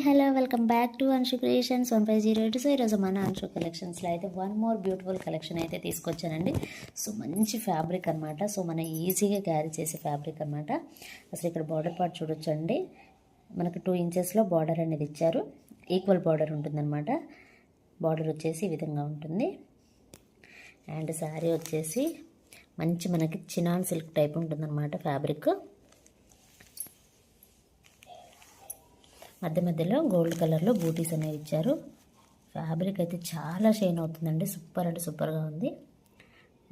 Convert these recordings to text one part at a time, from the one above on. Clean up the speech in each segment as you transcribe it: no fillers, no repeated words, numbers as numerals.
Hello welcome back to Anshu creations 1508. So ఈరోజు మన అన్షు కలెక్షన్స్లో అయితే వన్ మోర్ బ్యూటిఫుల్ కలెక్షన్ అయితే తీసుకొచ్చానండి. సో మంచి ఫ్యాబ్రిక్ అనమాట. సో మనం ఈజీగా క్యారీ చేసే ఫ్యాబ్రిక్ అనమాట. అసలు ఇక్కడ బార్డర్ పార్ట్ చూడొచ్చండి. మనకు 2 ఇంచెస్లో బార్డర్ అనేది ఇచ్చారు. ఈక్వల్ బార్డర్ ఉంటుందన్నమాట. బార్డర్ వచ్చేసి ఈ విధంగా ఉంటుంది. అండ్ శారీ వచ్చేసి మంచి మనకి చినాన్ సిల్క్ టైప్ ఉంటుందన్నమాట ఫ్యాబ్రిక్. మధ్య మధ్యలో గోల్డ్ కలర్లో బూటీస్ అనేవి ఇచ్చారు. ఫ్యాబ్రిక్ అయితే చాలా షైన్ అవుతుందండి. సూపర్ అంటే సూపర్గా ఉంది.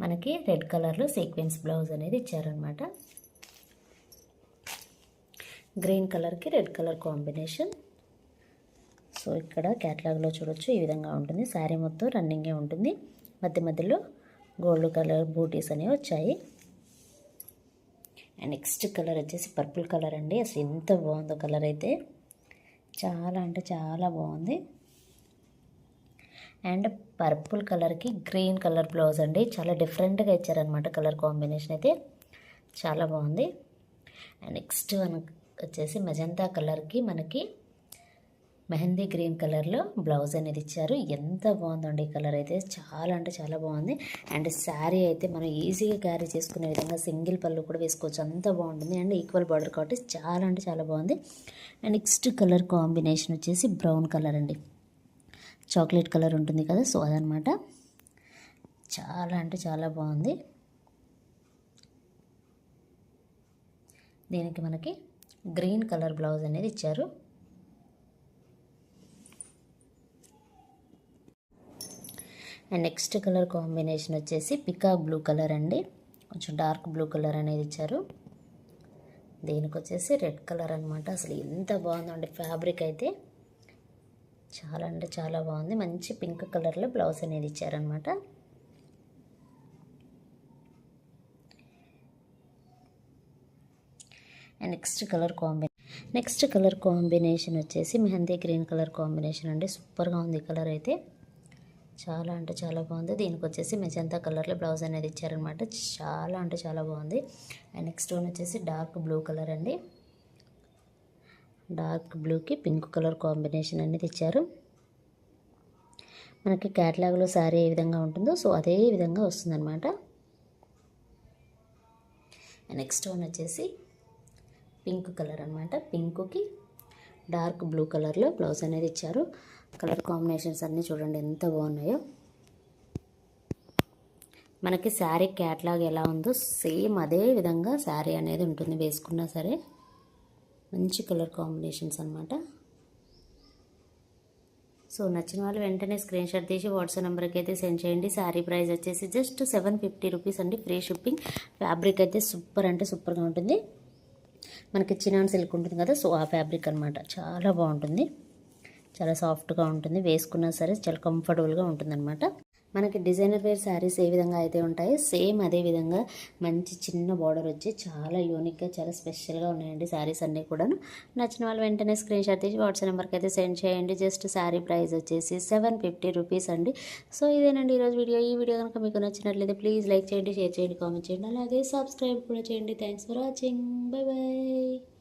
మనకి రెడ్ కలర్లో సీక్వెన్స్ బ్లౌజ్ అనేది ఇచ్చారనమాట. గ్రీన్ కలర్కి రెడ్ కలర్ కాంబినేషన్. సో ఇక్కడ క్యాటలాగ్లో చూడొచ్చు ఈ విధంగా ఉంటుంది. శారీ మొత్తం రన్నింగే ఉంటుంది. మధ్య మధ్యలో గోల్డ్ కలర్ బూటీస్ అనేవి వచ్చాయి. అండ్ నెక్స్ట్ కలర్ వచ్చేసి పర్పుల్ కలర్ అండి. అసలు ఎంత బాగుందో కలర్ అయితే, చాలా అంటే చాలా బాగుంది. అండ్ పర్పుల్ కలర్కి గ్రీన్ కలర్ బ్లౌజ్ అండి. చాలా డిఫరెంట్గా ఇచ్చారనమాట. కలర్ కాంబినేషన్ అయితే చాలా బాగుంది. అండ్ నెక్స్ట్ వచ్చేసి మెజంతా కలర్కి మనకి మెహందీ గ్రీన్ కలర్లో బ్లౌజ్ అనేది ఇచ్చారు. ఎంత బాగుందండి ఈ కలర్ అయితే, చాలా అంటే చాలా బాగుంది. అండ్ శారీ అయితే మనం ఈజీగా క్యారీ చేసుకునే విధంగా సింగిల్ పళ్ళు కూడా వేసుకోవచ్చు, అంత బాగుంటుంది. అండ్ ఈక్వల్ బార్డర్ కాబట్టి చాలా అంటే చాలా బాగుంది. అండ్ నెక్స్ట్ కలర్ కాంబినేషన్ వచ్చేసి బ్రౌన్ కలర్ అండి. చాక్లెట్ కలర్ ఉంటుంది కదా, సో అదనమాట. చాలా అంటే చాలా బాగుంది. దీనికి మనకి గ్రీన్ కలర్ బ్లౌజ్ అనేది ఇచ్చారు. అండ్ నెక్స్ట్ కలర్ కాంబినేషన్ వచ్చేసి పికాక్ బ్లూ కలర్ అండి. కొంచెం డార్క్ బ్లూ కలర్ అనేది ఇచ్చారు. దీనికి వచ్చేసి రెడ్ కలర్ అనమాట. అసలు ఎంత బాగుందండి ఫ్యాబ్రిక్ అయితే, చాలా అంటే చాలా బాగుంది. మంచి పింక్ కలర్లో బ్లౌజ్ అనేది ఇచ్చారనమాట. అండ్ నెక్స్ట్ కలర్ కాంబినేషన్ వచ్చేసి మెహందీ గ్రీన్ కలర్ కాంబినేషన్ అండి. సూపర్గా ఉంది కలర్ అయితే, చాలా అంటే చాలా బాగుంది. దీనికి వచ్చేసి మెజంతా కలర్లో బ్లౌజ్ అనేది ఇచ్చారనమాట. చాలా అంటే చాలా బాగుంది. అండ్ నెక్స్ట్ వన్ వచ్చేసి డార్క్ బ్లూ కలర్ అండి. డార్క్ బ్లూకి పింక్ కలర్ కాంబినేషన్ అనేది ఇచ్చారు. మనకి క్యాటలాగ్లో శారీ ఏ విధంగా ఉంటుందో సో అదే విధంగా వస్తుందన్నమాట. అండ్ నెక్స్ట్ వన్ వచ్చేసి పింక్ కలర్ అనమాట. పింక్కి డార్క్ బ్లూ కలర్లో బ్లౌజ్ అనేది ఇచ్చారు. కలర్ కాంబినేషన్స్ అన్నీ చూడండి ఎంత బాగున్నాయో. మనకి శారీ క్యాటలాగ్ ఎలా ఉందో సేమ్ అదే విధంగా శారీ అనేది ఉంటుంది వేసుకున్నా సరే. మంచి కలర్ కాంబినేషన్స్ అనమాట. సో నచ్చిన వాళ్ళు వెంటనే స్క్రీన్ షాట్ తీసి వాట్సాప్ నెంబర్కి అయితే సెండ్ చేయండి. శారీ ప్రైస్ వచ్చేసి జస్ట్ 750 రూపీస్ అండి, ఫ్రీ షిప్పింగ్. ఫ్యాబ్రిక్ అయితే సూపర్ అంటే సూపర్గా ఉంటుంది. మనకి చినాన్ సిల్క్ ఉంటుంది కదా, సో ఆ ఫ్యాబ్రిక్ అనమాట. చాలా బాగుంటుంది, చాలా సాఫ్ట్గా ఉంటుంది. వేసుకున్నా సరే చాలా కంఫర్టబుల్గా ఉంటుందన్నమాట. మనకి డిజైనర్ వేర్ శారీస్ ఏ విధంగా అయితే ఉంటాయో సేమ్ అదే విధంగా మంచి చిన్న బార్డర్ వచ్చి చాలా యూనిక్గా చాలా స్పెషల్గా ఉన్నాయండి శారీస్ అన్నీ కూడాను. నచ్చిన వాళ్ళు వెంటనే స్క్రీన్ షాట్ తీసి వాట్సాప్ నెంబర్కి అయితే సెండ్ చేయండి. జస్ట్ శారీ ప్రైస్ వచ్చేసి 750 రూపీస్ అండి. సో ఇదేనండి ఈరోజు వీడియో. ఈ వీడియో కనుక మీకు నచ్చినట్లయితే ప్లీజ్ లైక్ చేయండి, షేర్ చేయండి, కామెంట్ చేయండి, అలాగే సబ్స్క్రైబ్ కూడా చేయండి. Thanks for watching. Bye bye.